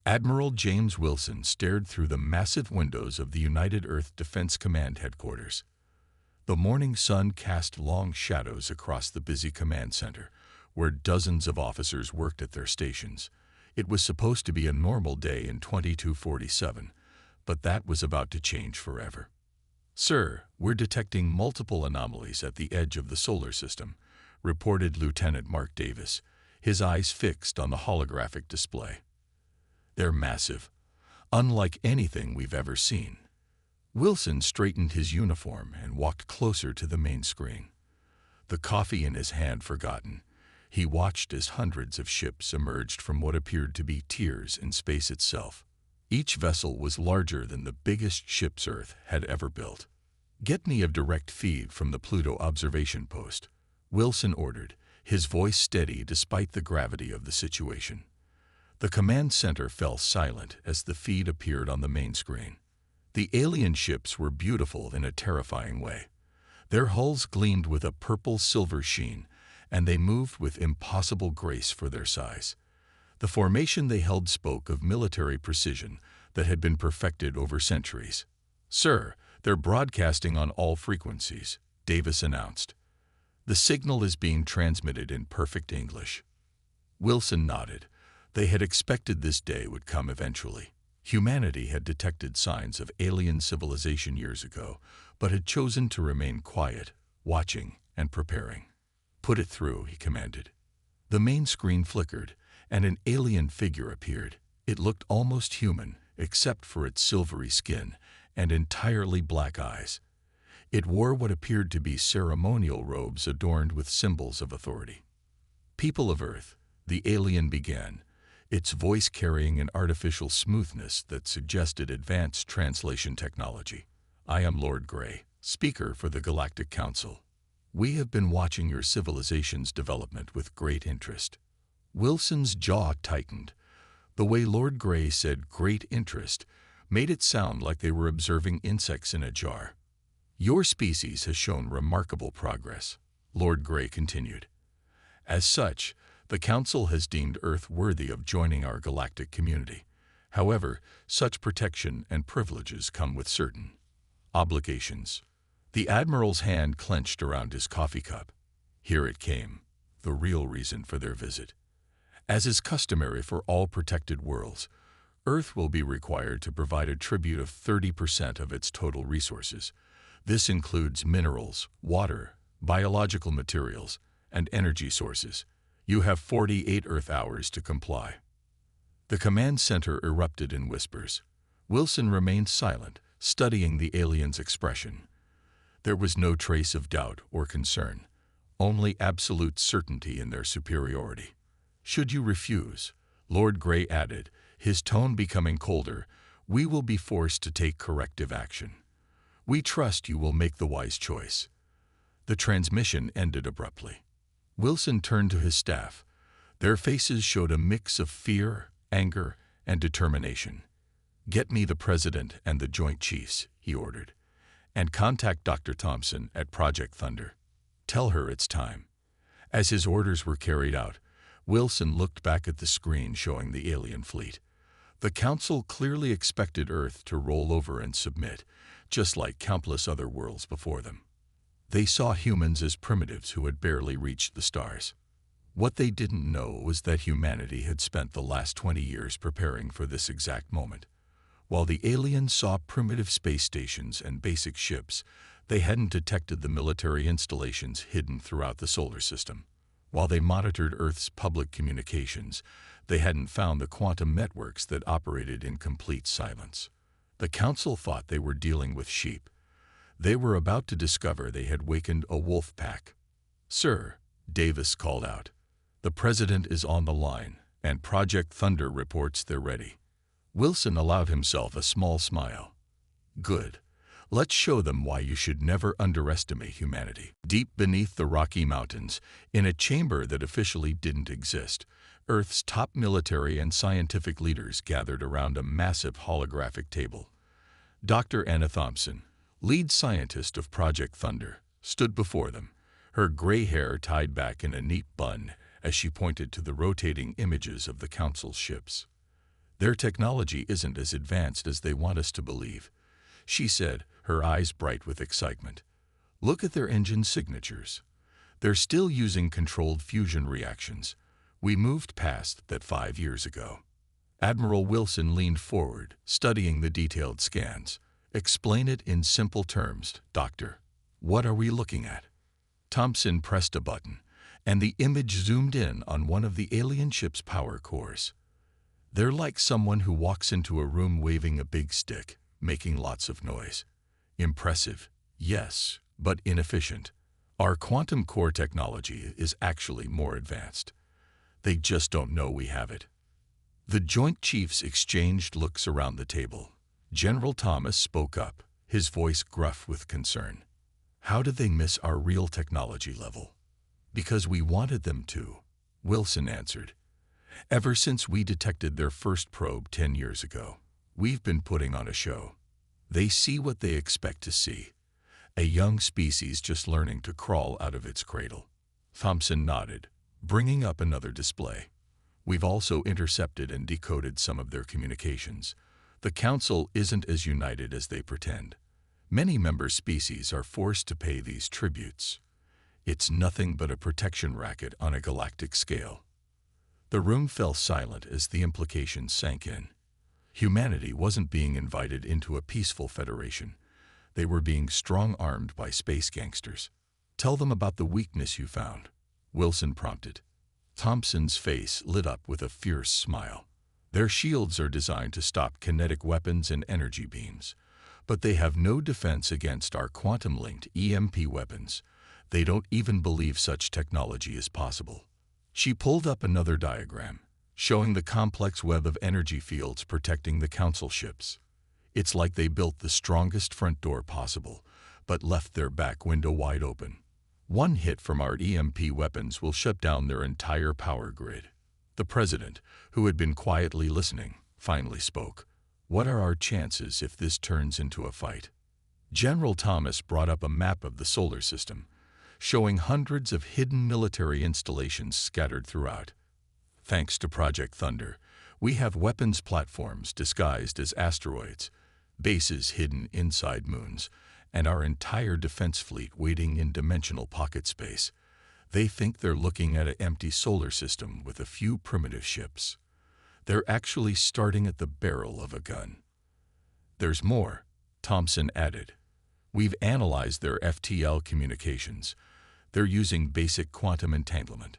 Admiral James Wilson stared through the massive windows of the United Earth Defense Command headquarters. The morning sun cast long shadows across the busy command center, where dozens of officers worked at their stations. It was supposed to be a normal day in 2247, but that was about to change forever. "Sir, we're detecting multiple anomalies at the edge of the solar system," reported Lieutenant Mark Davis, his eyes fixed on the holographic display. "They're massive, unlike anything we've ever seen." Wilson straightened his uniform and walked closer to the main screen. The coffee in his hand forgotten, he watched as hundreds of ships emerged from what appeared to be tiers in space itself. Each vessel was larger than the biggest ships Earth had ever built. "Get me a direct feed from the Pluto observation post," Wilson ordered, his voice steady despite the gravity of the situation. The command center fell silent as the feed appeared on the main screen. The alien ships were beautiful in a terrifying way. Their hulls gleamed with a purple-silver sheen, and they moved with impossible grace for their size. The formation they held spoke of military precision that had been perfected over centuries. "Sir, they're broadcasting on all frequencies," Davis announced. "The signal is being transmitted in perfect English." Wilson nodded. They had expected this day would come eventually. Humanity had detected signs of alien civilization years ago, but had chosen to remain quiet, watching and preparing. "Put it through," he commanded. The main screen flickered, and an alien figure appeared. It looked almost human, except for its silvery skin and entirely black eyes. It wore what appeared to be ceremonial robes adorned with symbols of authority. "People of Earth," the alien began, its voice carrying an artificial smoothness that suggested advanced translation technology. "I am Lord Grey, Speaker for the Galactic Council. We have been watching your civilization's development with great interest." Wilson's jaw tightened. The way Lord Grey said "great interest" made it sound like they were observing insects in a jar. "Your species has shown remarkable progress," Lord Grey continued. "As such, the Council has deemed Earth worthy of joining our galactic community. However, such protection and privileges come with certain obligations." The Admiral's hand clenched around his coffee cup. Here it came, the real reason for their visit. As is customary for all protected worlds, Earth will be required to provide a tribute of 30% of its total resources. This includes minerals, water, biological materials, and energy sources. You have 48 Earth hours to comply. The command center erupted in whispers. Wilson remained silent, studying the alien's expression. There was no trace of doubt or concern, only absolute certainty in their superiority. "Should you refuse," Lord Grey added, his tone becoming colder, "we will be forced to take corrective action. We trust you will make the wise choice." The transmission ended abruptly. Wilson turned to his staff. Their faces showed a mix of fear, anger, and determination. "Get me the President and the Joint Chiefs," he ordered, "and contact Dr. Thompson at Project Thunder. Tell her it's time." As his orders were carried out, Wilson looked back at the screen showing the alien fleet. The Council clearly expected Earth to roll over and submit, just like countless other worlds before them. They saw humans as primitives who had barely reached the stars. What they didn't know was that humanity had spent the last 20 years preparing for this exact moment. While the aliens saw primitive space stations and basic ships, they hadn't detected the military installations hidden throughout the solar system. While they monitored Earth's public communications, they hadn't found the quantum networks that operated in complete silence. The Council thought they were dealing with sheep. They were about to discover they had wakened a wolf pack. "Sir," Davis called out, "the President is on the line, and Project Thunder reports they're ready." Wilson allowed himself a small smile. "Good. Let's show them why you should never underestimate humanity." Deep beneath the Rocky Mountains, in a chamber that officially didn't exist, Earth's top military and scientific leaders gathered around a massive holographic table. Dr. Anna Thompson, lead scientist of Project Thunder, stood before them, her gray hair tied back in a neat bun as she pointed to the rotating images of the Council's ships. Their technology isn't as advanced as they want us to believe, she said, her eyes bright with excitement. Look at their engine signatures. They're still using controlled fusion reactions. We moved past that 5 years ago. Admiral Wilson leaned forward, studying the detailed scans. Explain it in simple terms, Doctor. What are we looking at? Thompson pressed a button, and the image zoomed in on one of the alien ship's power cores. They're like someone who walks into a room waving a big stick, making lots of noise. Impressive, yes, but inefficient. Our quantum core technology is actually more advanced. They just don't know we have it. The Joint Chiefs exchanged looks around the table. General Thomas spoke up, his voice gruff with concern. How did they miss our real technology level? Because we wanted them to, Wilson answered. Ever since we detected their first probe 10 years ago, we've been putting on a show. They see what they expect to see. A young species just learning to crawl out of its cradle. Thompson nodded, bringing up another display. We've also intercepted and decoded some of their communications. The Council isn't as united as they pretend. Many member species are forced to pay these tributes. It's nothing but a protection racket on a galactic scale. The room fell silent as the implications sank in. Humanity wasn't being invited into a peaceful federation. They were being strong-armed by space gangsters. Tell them about the weakness you found, Wilson prompted. Thompson's face lit up with a fierce smile. Their shields are designed to stop kinetic weapons and energy beams, but they have no defense against our quantum-linked EMP weapons. They don't even believe such technology is possible. She pulled up another diagram, showing the complex web of energy fields protecting the Council ships. It's like they built the strongest front door possible, but left their back window wide open. One hit from our EMP weapons will shut down their entire power grid. The president, who had been quietly listening, finally spoke. What are our chances if this turns into a fight? General Thomas brought up a map of the solar system, showing hundreds of hidden military installations scattered throughout. Thanks to Project Thunder, we have weapons platforms disguised as asteroids, bases hidden inside moons, and our entire defense fleet waiting in dimensional pocket space. They think they're looking at an empty solar system with a few primitive ships. They're actually starting at the barrel of a gun. There's more, Thompson added. We've analyzed their FTL communications. They're using basic quantum entanglement.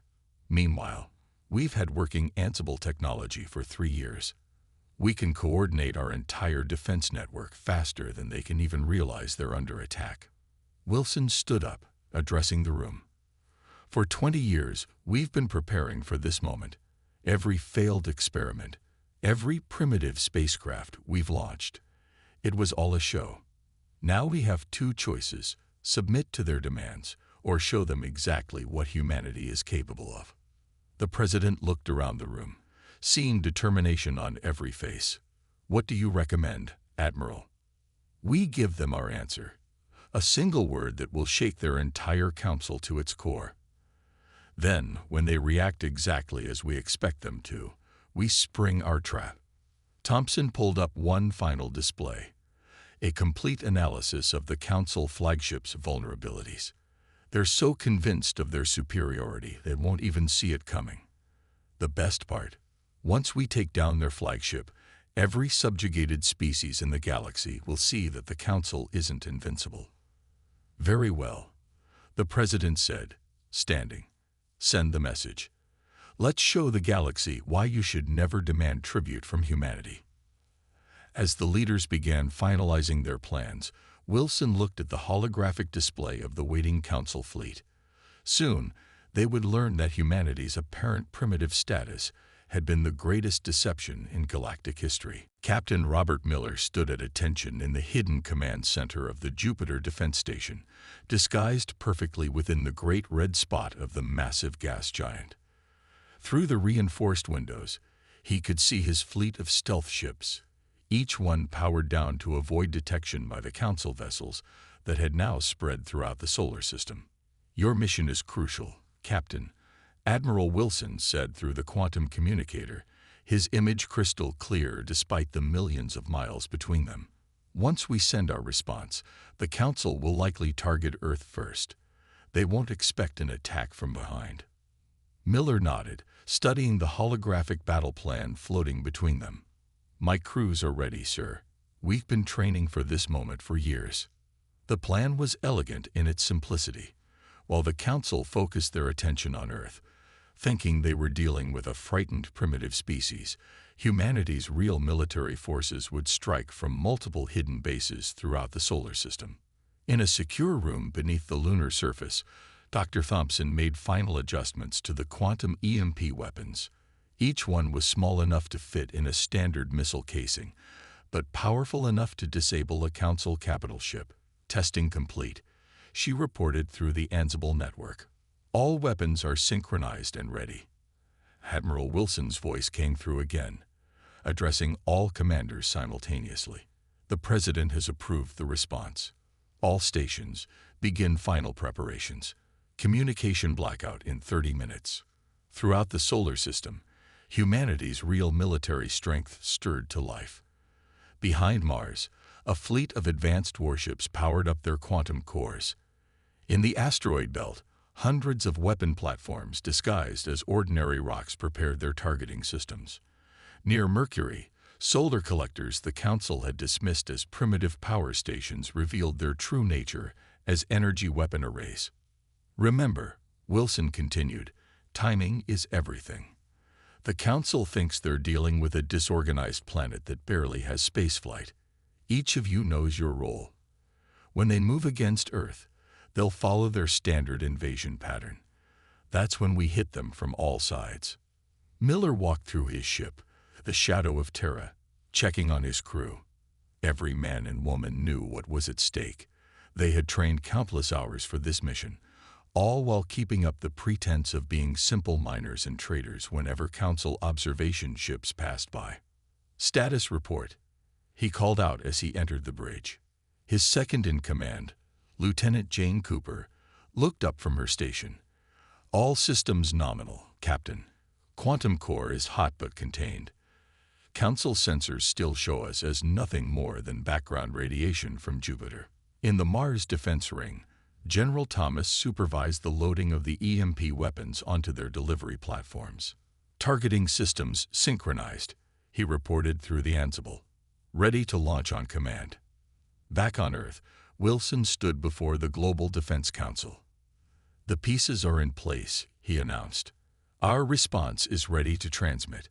Meanwhile, we've had working Ansible technology for 3 years. We can coordinate our entire defense network faster than they can even realize they're under attack. Wilson stood up, addressing the room. For 20 years, we've been preparing for this moment. Every failed experiment, every primitive spacecraft we've launched. It was all a show. Now we have 2 choices: submit to their demands or show them exactly what humanity is capable of. The president looked around the room, seeing determination on every face. What do you recommend, Admiral? We give them our answer. A single word that will shake their entire council to its core. Then, when they react exactly as we expect them to, we spring our trap. Thompson pulled up one final display. A complete analysis of the Council flagship's vulnerabilities. They're so convinced of their superiority they won't even see it coming. The best part, once we take down their flagship, every subjugated species in the galaxy will see that the Council isn't invincible. Very well, the president said, standing. Send the message. Let's show the galaxy why you should never demand tribute from humanity. As the leaders began finalizing their plans, Wilson looked at the holographic display of the waiting Council fleet. Soon, they would learn that humanity's apparent primitive status had been the greatest deception in galactic history. Captain Robert Miller stood at attention in the hidden command center of the Jupiter Defense Station, disguised perfectly within the great red spot of the massive gas giant. Through the reinforced windows, he could see his fleet of stealth ships, each one powered down to avoid detection by the Council vessels that had now spread throughout the solar system. Your mission is crucial, Captain, Admiral Wilson said through the quantum communicator, his image crystal clear despite the millions of miles between them. Once we send our response, the Council will likely target Earth first. They won't expect an attack from behind. Miller nodded, studying the holographic battle plan floating between them. My crews are ready, sir. We've been training for this moment for years. The plan was elegant in its simplicity, while the Council focused their attention on Earth. Thinking they were dealing with a frightened primitive species, humanity's real military forces would strike from multiple hidden bases throughout the solar system. In a secure room beneath the lunar surface, Dr. Thompson made final adjustments to the quantum EMP weapons. Each one was small enough to fit in a standard missile casing, but powerful enough to disable a Council capital ship. Testing complete, she reported through the Ansible network. All weapons are synchronized and ready. Admiral Wilson's voice came through again, addressing all commanders simultaneously. The President has approved the response. All stations, begin final preparations. Communication blackout in 30 minutes. Throughout the solar system, humanity's real military strength stirred to life. Behind Mars, a fleet of advanced warships powered up their quantum cores. In the asteroid belt, hundreds of weapon platforms disguised as ordinary rocks prepared their targeting systems. Near Mercury, solar collectors the Council had dismissed as primitive power stations revealed their true nature as energy weapon arrays. Remember, Wilson continued, timing is everything. The Council thinks they're dealing with a disorganized planet that barely has spaceflight. Each of you knows your role. When they move against Earth, they'll follow their standard invasion pattern. That's when we hit them from all sides. Miller walked through his ship, the Shadow of Terra, checking on his crew. Every man and woman knew what was at stake. They had trained countless hours for this mission, all while keeping up the pretense of being simple miners and traders whenever Council observation ships passed by. Status report, he called out as he entered the bridge. His second-in-command, Lieutenant Jane Cooper, looked up from her station. All systems nominal, Captain. Quantum core is hot but contained. Council sensors still show us as nothing more than background radiation from Jupiter. In the Mars defense ring, General Thomas supervised the loading of the EMP weapons onto their delivery platforms. Targeting systems synchronized, he reported through the Ansible. Ready to launch on command. Back on Earth, Wilson stood before the Global Defense Council. The pieces are in place, he announced. Our response is ready to transmit.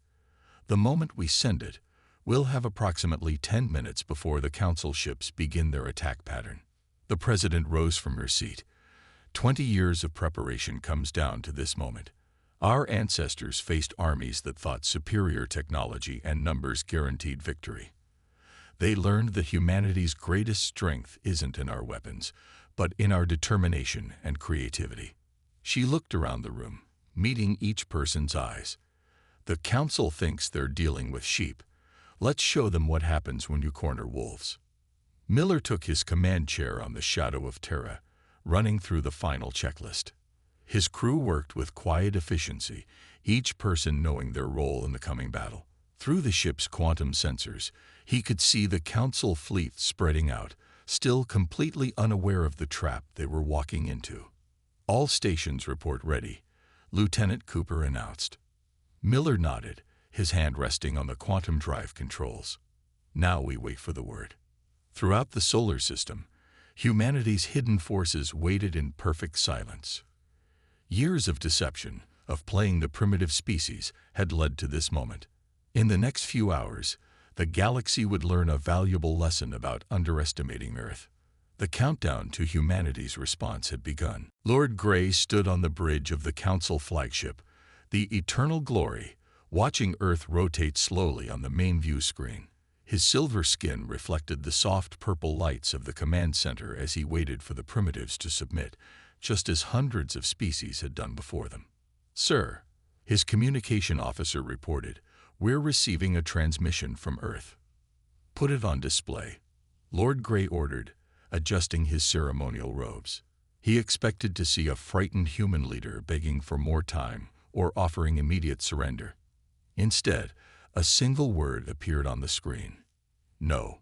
The moment we send it, we'll have approximately 10 minutes before the Council ships begin their attack pattern. The President rose from her seat. 20 years of preparation comes down to this moment. Our ancestors faced armies that thought superior technology and numbers guaranteed victory. They learned that humanity's greatest strength isn't in our weapons, but in our determination and creativity. She looked around the room, meeting each person's eyes. The Council thinks they're dealing with sheep. Let's show them what happens when you corner wolves. Miller took his command chair on the Shadow of Terra, running through the final checklist. His crew worked with quiet efficiency, each person knowing their role in the coming battle. Through the ship's quantum sensors, he could see the Council fleet spreading out, still completely unaware of the trap they were walking into. All stations report ready, Lieutenant Cooper announced. Miller nodded, his hand resting on the quantum drive controls. Now we wait for the word. Throughout the solar system, humanity's hidden forces waited in perfect silence. Years of deception, of playing the primitive species, had led to this moment. In the next few hours, the galaxy would learn a valuable lesson about underestimating Earth. The countdown to humanity's response had begun. Lord Grey stood on the bridge of the Council flagship, the Eternal Glory, watching Earth rotate slowly on the main view screen. His silver skin reflected the soft purple lights of the command center as he waited for the primitives to submit, just as hundreds of species had done before them. Sir, his communication officer reported, we're receiving a transmission from Earth. Put it on display, Lord Grey ordered, adjusting his ceremonial robes. He expected to see a frightened human leader begging for more time or offering immediate surrender. Instead, A single word appeared on the screen. No.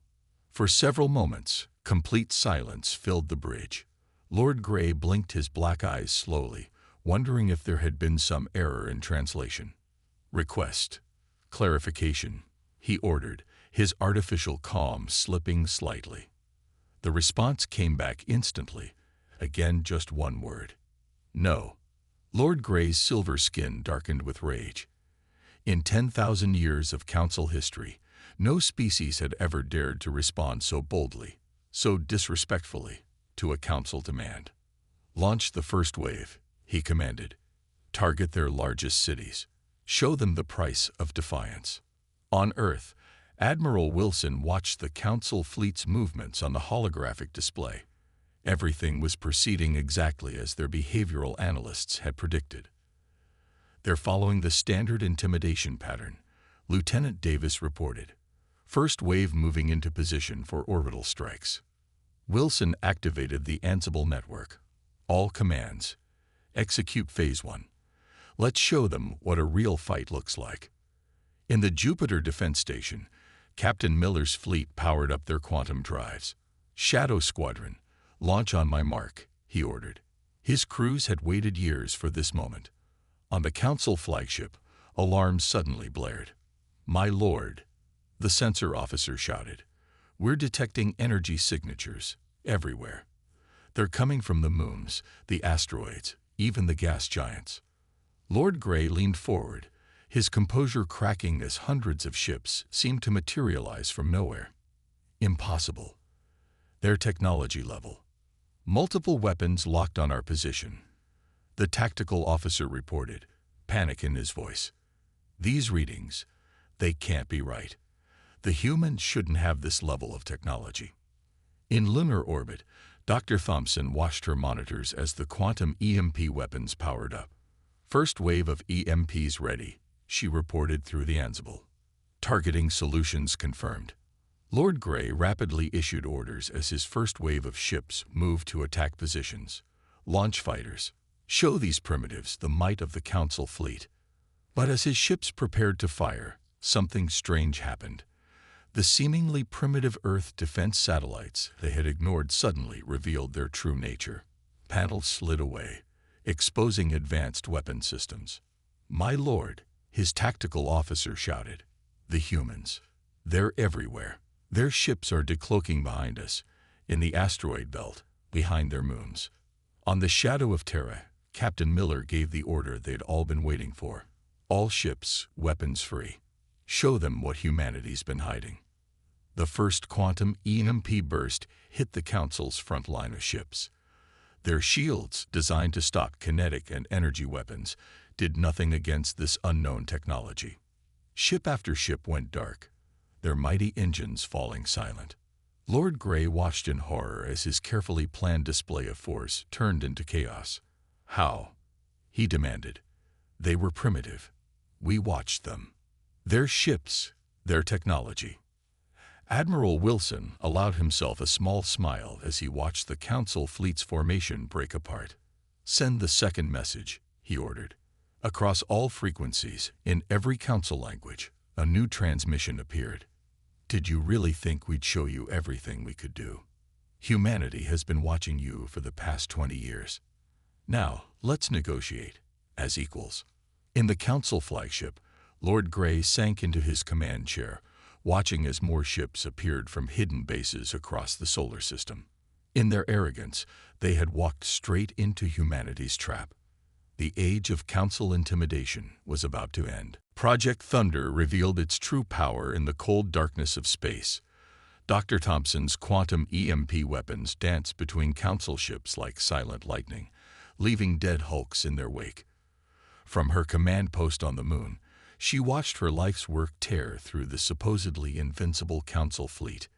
For several moments, complete silence filled the bridge. Lord Grey blinked his black eyes slowly, wondering if there had been some error in translation. "Request. Clarification," he ordered, his artificial calm slipping slightly. The response came back instantly. Again, just one word. "No." Lord Grey's silver skin darkened with rage. In 10,000 years of Council history, no species had ever dared to respond so boldly, so disrespectfully, to a Council demand. "Launch the first wave," he commanded. "Target their largest cities. Show them the price of defiance." On Earth, Admiral Wilson watched the Council fleet's movements on the holographic display. Everything was proceeding exactly as their behavioral analysts had predicted. "They're following the standard intimidation pattern," Lieutenant Davis reported. "First wave moving into position for orbital strikes." Wilson activated the Ansible network. "All commands. Execute Phase 1. Let's show them what a real fight looks like." In the Jupiter Defense Station, Captain Miller's fleet powered up their quantum drives. "Shadow Squadron, launch on my mark," he ordered. His crews had waited years for this moment. On the Council flagship, alarms suddenly blared. "My lord," the sensor officer shouted, "we're detecting energy signatures everywhere. They're coming from the moons, the asteroids, even the gas giants." Lord Grey leaned forward, his composure cracking as hundreds of ships seemed to materialize from nowhere. "Impossible. Their technology level. Multiple weapons locked on our position," the tactical officer reported, panic in his voice. "These readings, they can't be right. The humans shouldn't have this level of technology." In lunar orbit, Dr. Thompson watched her monitors as the quantum EMP weapons powered up. "First wave of EMPs ready," she reported through the Ansible. "Targeting solutions confirmed." Lord Grey rapidly issued orders as his first wave of ships moved to attack positions. "Launch fighters. Show these primitives the might of the Council fleet." But as his ships prepared to fire, something strange happened. The seemingly primitive Earth defense satellites they had ignored suddenly revealed their true nature. Panels slid away, exposing advanced weapon systems. "My lord," his tactical officer shouted, "the humans. They're everywhere. Their ships are decloaking behind us, in the asteroid belt, behind their moons." On the Shadow of Terra, Captain Miller gave the order they'd all been waiting for. "All ships, weapons free. Show them what humanity's been hiding." The first quantum EMP burst hit the Council's front line of ships. Their shields, designed to stop kinetic and energy weapons, did nothing against this unknown technology. Ship after ship went dark, their mighty engines falling silent. Lord Grey watched in horror as his carefully planned display of force turned into chaos. "How?" he demanded. "They were primitive. We watched them. Their ships, their technology." Admiral Wilson allowed himself a small smile as he watched the Council fleet's formation break apart. "Send the second message," he ordered. Across all frequencies, in every Council language, a new transmission appeared. "Did you really think we'd show you everything we could do? Humanity has been watching you for the past 20 years. Now, let's negotiate, as equals." In the Council flagship, Lord Grey sank into his command chair, watching as more ships appeared from hidden bases across the solar system. In their arrogance, they had walked straight into humanity's trap. The age of Council intimidation was about to end. Project Thunder revealed its true power in the cold darkness of space. Dr. Thompson's quantum EMP weapons danced between Council ships like silent lightning, leaving dead hulks in their wake. From her command post on the moon, she watched her life's work tear through the supposedly invincible Council fleet.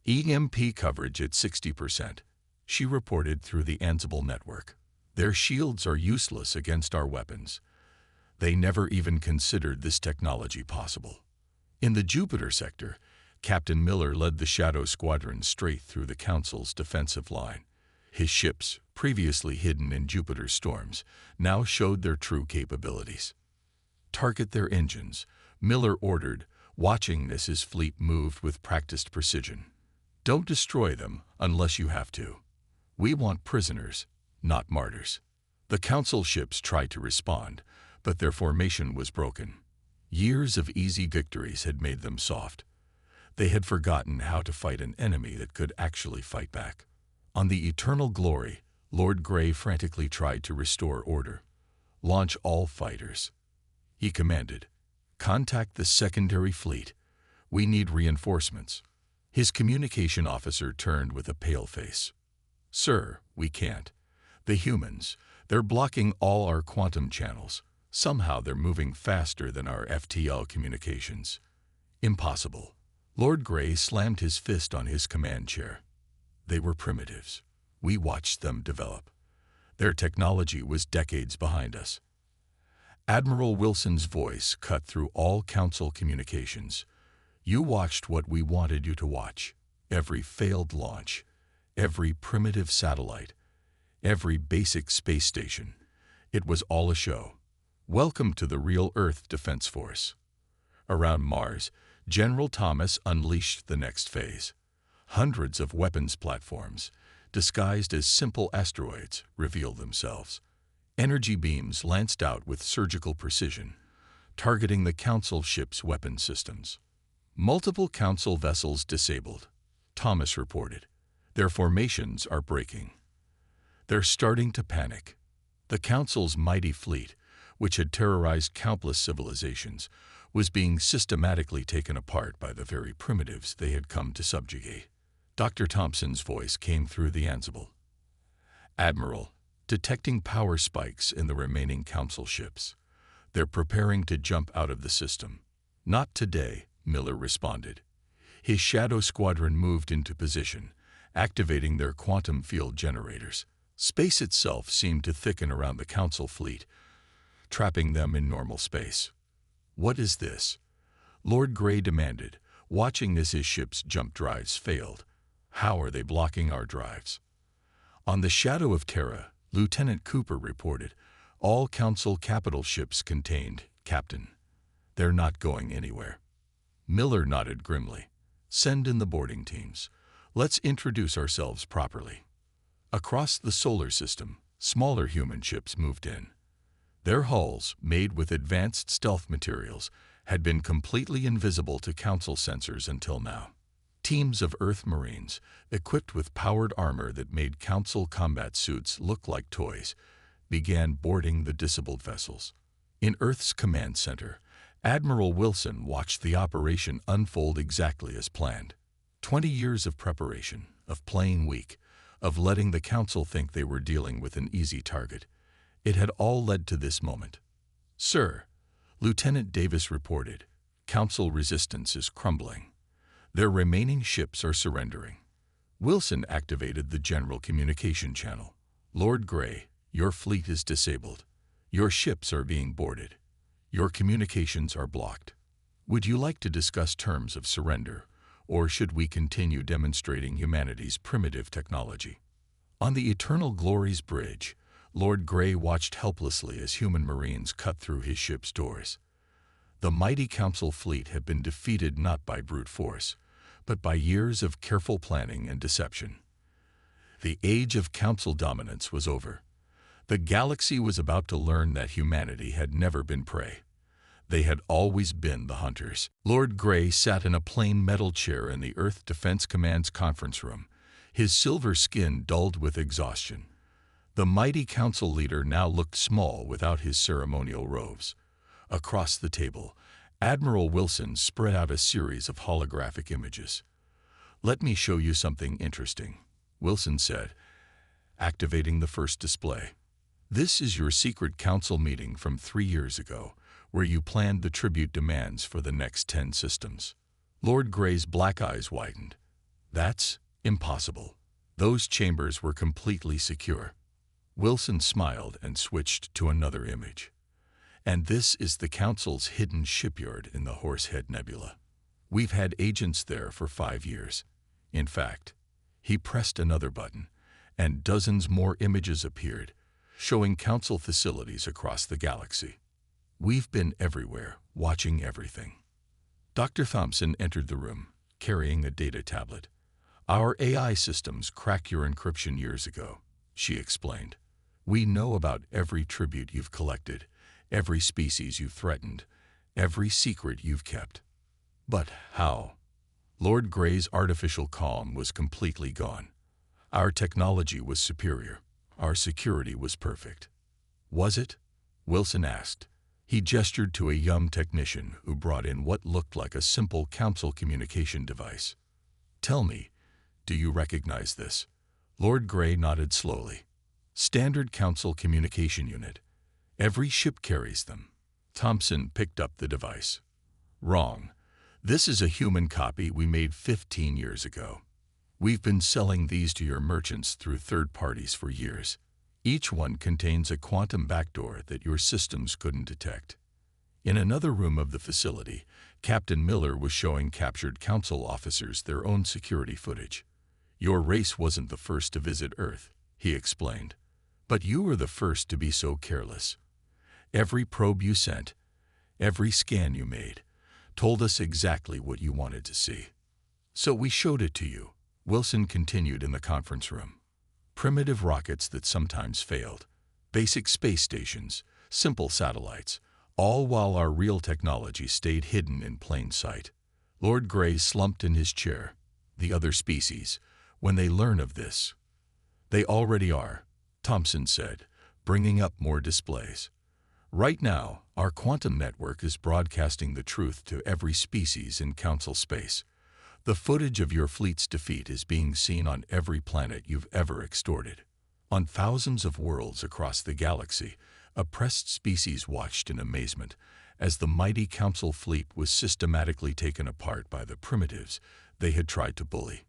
"EMP coverage at 60%, she reported through the Ansible network. "Their shields are useless against our weapons. They never even considered this technology possible." In the Jupiter sector, Captain Miller led the Shadow Squadron straight through the Council's defensive line. His ships, previously hidden in Jupiter's storms, now showed their true capabilities. "Target their engines," Miller ordered, Watching this, his fleet moved with practiced precision. Don't destroy them unless you have to. We want prisoners, not martyrs. The Council ships tried to respond, but their formation was broken. Years of easy victories had made them soft. They had forgotten how to fight an enemy that could actually fight back. On the Eternal Glory, Lord Grey frantically tried to restore order. Launch all fighters. He commanded. Contact the secondary fleet. We need reinforcements. His communication officer turned with a pale face. Sir, we can't. The humans, they're blocking all our quantum channels. Somehow they're moving faster than our FTL communications. Impossible. Lord Grey slammed his fist on his command chair. They were primitives. We watched them develop. Their technology was decades behind us. Admiral Wilson's voice cut through all Council communications. You watched what we wanted you to watch. Every failed launch, every primitive satellite, every basic space station. It was all a show. Welcome to the real Earth Defense Force. Around Mars, General Thomas unleashed the next phase. Hundreds of weapons platforms, disguised as simple asteroids, revealed themselves. Energy beams lanced out with surgical precision, targeting the Council ships' weapon systems. Multiple Council vessels disabled, Thomas reported. Their formations are breaking. They're starting to panic. The Council's mighty fleet, which had terrorized countless civilizations, was being systematically taken apart by the very primitives they had come to subjugate. Dr. Thompson's voice came through the Ansible. Admiral, detecting power spikes in the remaining Council ships. They're preparing to jump out of the system. Not today, Miller responded. His Shadow Squadron moved into position, activating their quantum field generators. Space itself seemed to thicken around the Council fleet, trapping them in normal space. What is this? Lord Grey demanded, watching as his ship's jump drives failed. How are they blocking our drives? On the Shadow of Terra, Lieutenant Cooper reported, all Council capital ships contained, Captain. They're not going anywhere. Miller nodded grimly. Send in the boarding teams. Let's introduce ourselves properly. Across the solar system, smaller human ships moved in. Their hulls, made with advanced stealth materials, had been completely invisible to Council sensors until now. Teams of Earth Marines, equipped with powered armor that made Council combat suits look like toys, began boarding the disabled vessels. In Earth's command center, Admiral Wilson watched the operation unfold exactly as planned. 20 years of preparation, of playing weak, of letting the Council think they were dealing with an easy target. It had all led to this moment. Sir, Lieutenant Davis reported, Council resistance is crumbling. Their remaining ships are surrendering. Wilson activated the general communication channel. Lord Grey, your fleet is disabled. Your ships are being boarded. Your communications are blocked. Would you like to discuss terms of surrender, or should we continue demonstrating humanity's primitive technology? On the Eternal Glory's bridge, Lord Grey watched helplessly as human Marines cut through his ship's doors. The mighty Council fleet had been defeated not by brute force, but by years of careful planning and deception. The age of Council dominance was over. The galaxy was about to learn that humanity had never been prey. They had always been the hunters. Lord Grey sat in a plain metal chair in the Earth Defense Command's conference room, his silver skin dulled with exhaustion. The mighty Council leader now looked small without his ceremonial robes. Across the table, Admiral Wilson spread out a series of holographic images. Let me show you something interesting, Wilson said, activating the first display. This is your secret Council meeting from 3 years ago, where you planned the tribute demands for the next 10 systems. Lord Grey's black eyes widened. That's impossible. Those chambers were completely secure. Wilson smiled and switched to another image. And this is the Council's hidden shipyard in the Horsehead Nebula. We've had agents there for 5 years. In fact, he pressed another button, and dozens more images appeared, showing Council facilities across the galaxy. We've been everywhere, watching everything. Dr. Thompson entered the room, carrying a data tablet. "Our AI systems cracked your encryption years ago," she explained. "We know about every tribute you've collected, every species you've threatened, every secret you've kept." "But how?" Lord Grey's artificial calm was completely gone. "Our technology was superior. Our security was perfect." "Was it?" Wilson asked. He gestured to a young technician who brought in what looked like a simple council communication device. "Tell me, do you recognize this?" Lord Grey nodded slowly. "Standard council communication unit. Every ship carries them." Thompson picked up the device. "Wrong. This is a human copy we made 15 years ago. We've been selling these to your merchants through third parties for years. Each one contains a quantum backdoor that your systems couldn't detect." In another room of the facility, Captain Miller was showing captured council officers their own security footage. "Your race wasn't the first to visit Earth," he explained. "But you were the first to be so careless. Every probe you sent, every scan you made, told us exactly what you wanted to see. So we showed it to you," Wilson continued in the conference room. "Primitive rockets that sometimes failed, basic space stations, simple satellites, all while our real technology stayed hidden in plain sight." Lord Grey slumped in his chair. "The other species, when they learn of this—" "They already are," Thompson said, bringing up more displays. "Right now, our quantum network is broadcasting the truth to every species in council space. The footage of your fleet's defeat is being seen on every planet you've ever extorted. On thousands of worlds across the galaxy, oppressed species watched in amazement as the mighty council fleet was systematically taken apart by the primitives they had tried to bully.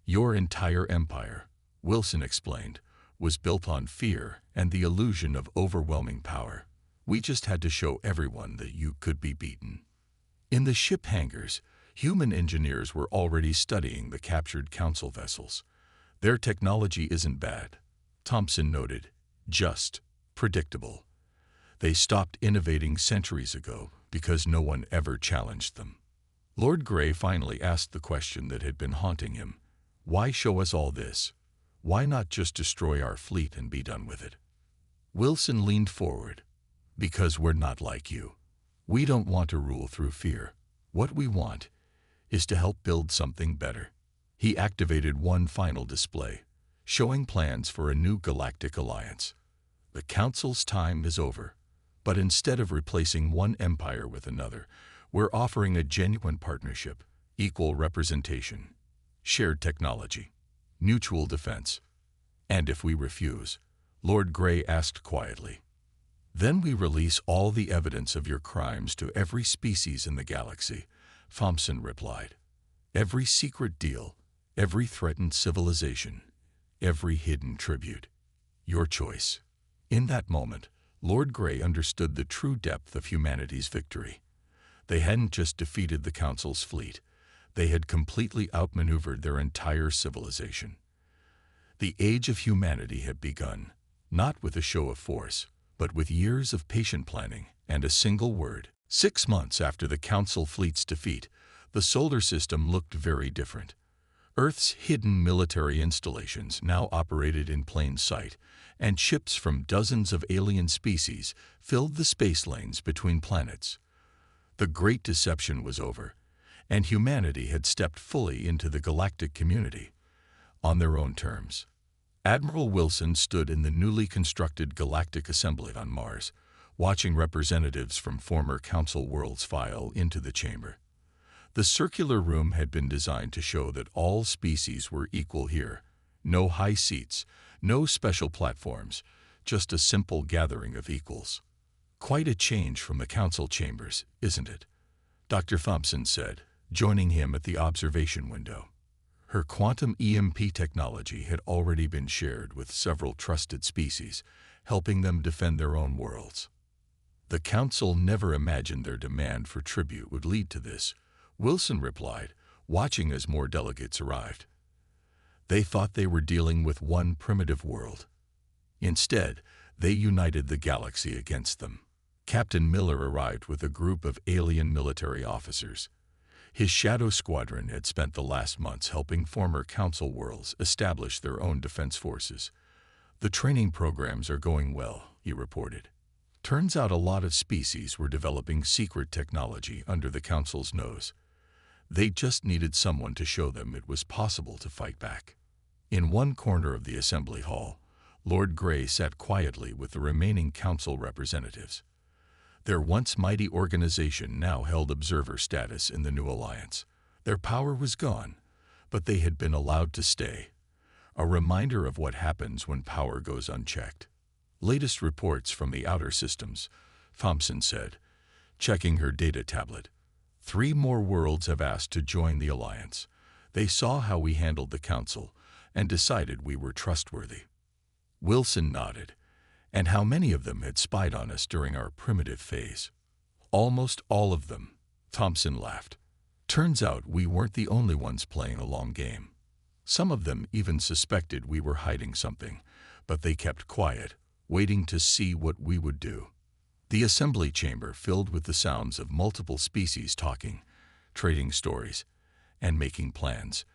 Your entire empire," Wilson explained, "was built on fear and the illusion of overwhelming power. We just had to show everyone that you could be beaten." In the ship hangars, human engineers were already studying the captured council vessels. "Their technology isn't bad," Thompson noted, "just predictable. They stopped innovating centuries ago because no one ever challenged them." Lord Grey finally asked the question that had been haunting him. "Why show us all this? Why not just destroy our fleet and be done with it?" Wilson leaned forward. "Because we're not like you. We don't want to rule through fear. What we want is to help build something better." He activated one final display, showing plans for a new galactic alliance. "The Council's time is over, but instead of replacing one empire with another, we're offering a genuine partnership, equal representation, shared technology, mutual defense." "And if we refuse?" Lord Grey asked quietly. "Then we release all the evidence of your crimes to every species in the galaxy," Thompson replied. "Every secret deal, every threatened civilization, every hidden tribute. Your choice." In that moment, Lord Grey understood the true depth of humanity's victory. They hadn't just defeated the Council's fleet. They had completely outmaneuvered their entire civilization. The age of humanity had begun, not with a show of force, but with years of patient planning and a single word. 6 months after the Council fleet's defeat, the solar system looked very different. Earth's hidden military installations now operated in plain sight, and ships from dozens of alien species filled the space lanes between planets. The Great Deception was over, and humanity had stepped fully into the galactic community, on their own terms. Admiral Wilson stood in the newly constructed Galactic Assembly on Mars, watching representatives from former Council worlds file into the chamber. The circular room had been designed to show that all species were equal here. No high seats, no special platforms, just a simple gathering of equals. "Quite a change from the Council chambers, isn't it?" Dr. Thompson said, joining him at the observation window. Her quantum EMP technology had already been shared with several trusted species, helping them defend their own worlds. "The Council never imagined their demand for tribute would lead to this," Wilson replied, watching as more delegates arrived. "They thought they were dealing with one primitive world. Instead, they united the galaxy against them." Captain Miller arrived with a group of alien military officers. His Shadow Squadron had spent the last months helping former Council worlds establish their own defense forces. "The training programs are going well," he reported. "Turns out a lot of species were developing secret technology under the Council's nose. They just needed someone to show them it was possible to fight back." In one corner of the assembly hall, Lord Grey sat quietly with the remaining Council representatives. Their once mighty organization now held observer status in the new alliance. Their power was gone, but they had been allowed to stay. A reminder of what happens when power goes unchecked. "Latest reports from the outer systems," Thompson said, checking her data tablet. "3 more worlds have asked to join the alliance. They saw how we handled the Council and decided we were trustworthy." Wilson nodded. "And how many of them had spied on us during our primitive phase?" "Almost all of them," Thompson laughed. "Turns out we weren't the only ones playing a long game. Some of them even suspected we were hiding something, but they kept quiet, waiting to see what we would do." The assembly chamber filled with the sounds of multiple species talking, trading stories, and making plans.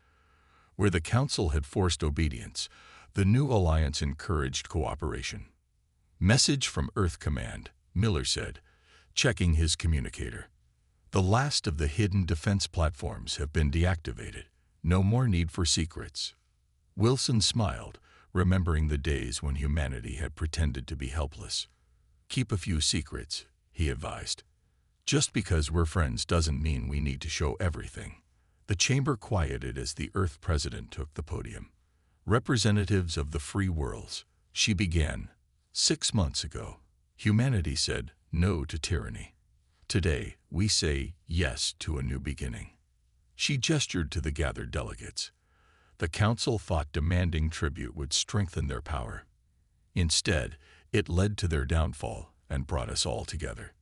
Where the Council had forced obedience, the new alliance encouraged cooperation. "Message from Earth Command," Miller said, checking his communicator. "The last of the hidden defense platforms have been deactivated. No more need for secrets." Wilson smiled, remembering the days when humanity had pretended to be helpless. "Keep a few secrets," he advised. "Just because we're friends doesn't mean we need to show everything." The chamber quieted as the Earth President took the podium. "Representatives of the free worlds," she began. 6 months ago, humanity said no to tyranny. Today, we say yes to a new beginning." She gestured to the gathered delegates. The Council thought demanding tribute would strengthen their power. Instead, it led to their downfall and brought us all together.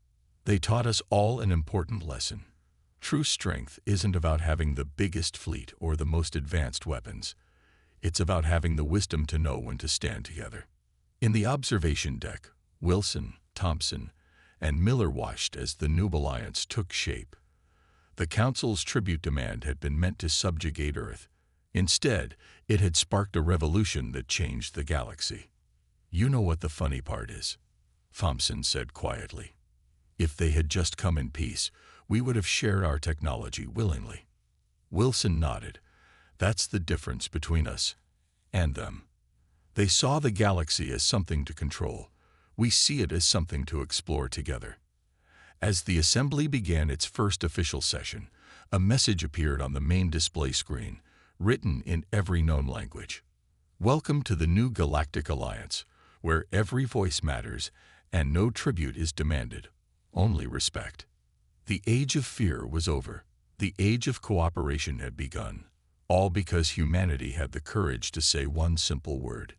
"They taught us all an important lesson. True strength isn't about having the biggest fleet or the most advanced weapons. It's about having the wisdom to know when to stand together." In the observation deck, Wilson, Thompson, and Miller watched as the new alliance took shape. The Council's tribute demand had been meant to subjugate Earth. Instead, it had sparked a revolution that changed the galaxy. "You know what the funny part is," Thompson said quietly. "If they had just come in peace, we would have shared our technology willingly." Wilson nodded. "That's the difference between us and them. They saw the galaxy as something to control. We see it as something to explore together." As the assembly began its first official session, a message appeared on the main display screen, written in every known language. "Welcome to the new Galactic Alliance, where every voice matters and no tribute is demanded, only respect." The age of fear was over. The age of cooperation had begun, all because humanity had the courage to say one simple word.